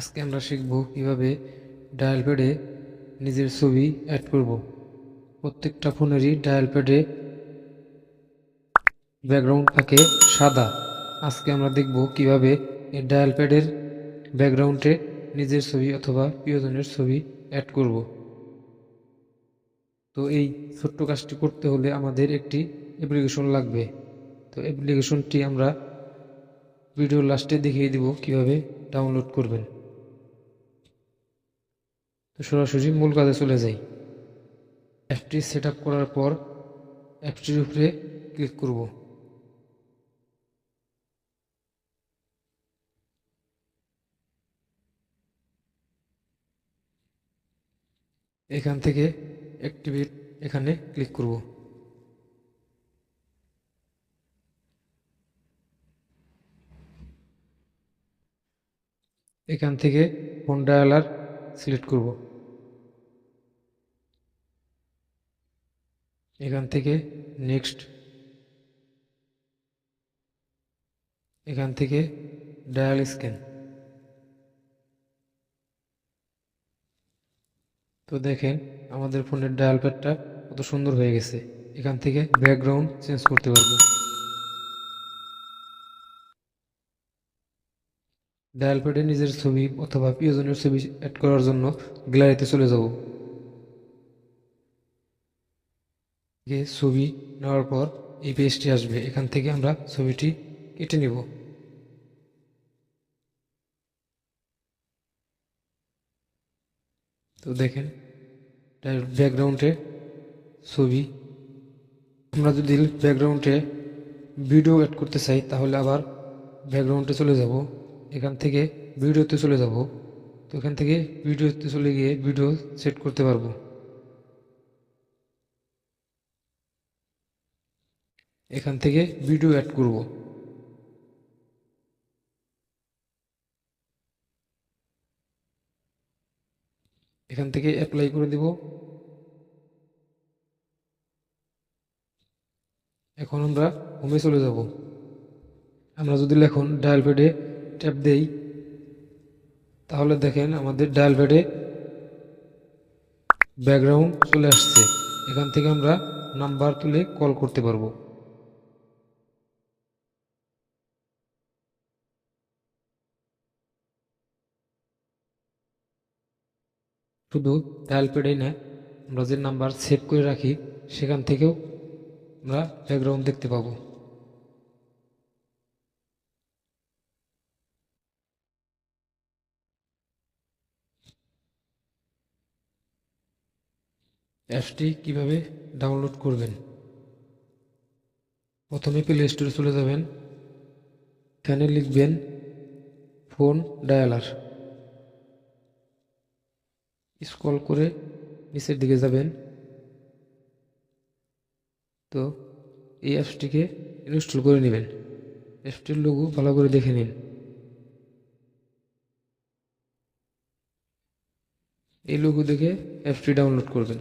আজকে আমরা শিখব কিভাবে ডায়াল প্যাডে নিজের ছবি অ্যাড করব। প্রত্যেকটা ফোনেরই ডায়াল প্যাডে ব্যাকগ্রাউন্ড থাকে সাদা। আজকে আমরা দেখব কিভাবে এই ডায়াল প্যাডের ব্যাকগ্রাউন্ডে নিজের ছবি অথবা প্রিয়জনের ছবি অ্যাড করব। তো এই ছোট্ট কাজটি করতে হলে আমাদের একটি অ্যাপ্লিকেশন লাগবে। তো অ্যাপ্লিকেশনটি আমরা ভিডিও লাস্টে দেখিয়ে দিব কিভাবে ডাউনলোড করবেন। তো সরাসরি মূল কাজে চলে যাই। অ্যাপটি সেট আপ করার পর অ্যাপটির উপরে ক্লিক করব। এখান থেকে অ্যাক্টিভেট এখানে ক্লিক করব। এখান থেকে ফোন ডায়ালার সিলেক্ট করব। এখান থেকে নেক্সট, এখান থেকে ডায়াল স্ক্যান। তো দেখেন আমাদের ফোনের ডায়াল প্যাডটা কত সুন্দর হয়ে গেছে। এখান থেকে ব্যাকগ্রাউন্ড চেঞ্জ করতে পারবো। ডায়াল প্যাডে নিজের ছবি অথবা প্রিয়জনের ছবি অ্যাড করার জন্য গ্যালারিতে চলে যাব। ছবি নেওয়ার পর এই পেজটি আসবে। এখান থেকে আমরা ছবিটি কেটে নিব। তো দেখেন ব্যাকগ্রাউন্ডে ছবি। আমরা যদি ব্যাকগ্রাউন্ডে ভিডিও অ্যাড করতে চাই তাহলে আবার ব্যাকগ্রাউন্ডে চলে যাব। এখান থেকে ভিডিওতে চলে যাব। তো এখান থেকে ভিডিওতে চলে গিয়ে ভিডিও সেট করতে পারবো। এখান থেকে ভিডিও অ্যাড করব। এখান থেকে অ্যাপ্লাই করে দেব। এখন আমরা হোমে চলে যাব। আমরা যদি এখন ডায়াল প্যাডে ট্যাপ দেই তাহলে দেখেন আমাদের ডায়াল প্যাডে ব্যাকগ্রাউন্ড চলে আসছে। এখান থেকে আমরা নাম্বার তুলে কল করতে পারবো। শুধু ডায়াল প্যাডেই না, আমরা যে নাম্বার সেভ করে রাখি সেখান থেকেও আমরা ব্যাকগ্রাউন্ড দেখতে পাবো। অ্যাপসটি কিভাবে ডাউনলোড করবেন? প্রথমে প্লে স্টোরে চলে যাবেন। এখানে লিখবেন ফোন ডায়ালার। স্ক্রল করে নিচের দিকে যাবেন। তো এই অ্যাপসটিকে ইনস্টল করে নেবেন। অ্যাপসটির লোগো ভালো করে দেখে নিন। এই লোগো দেখে অ্যাপসটি ডাউনলোড করবেন।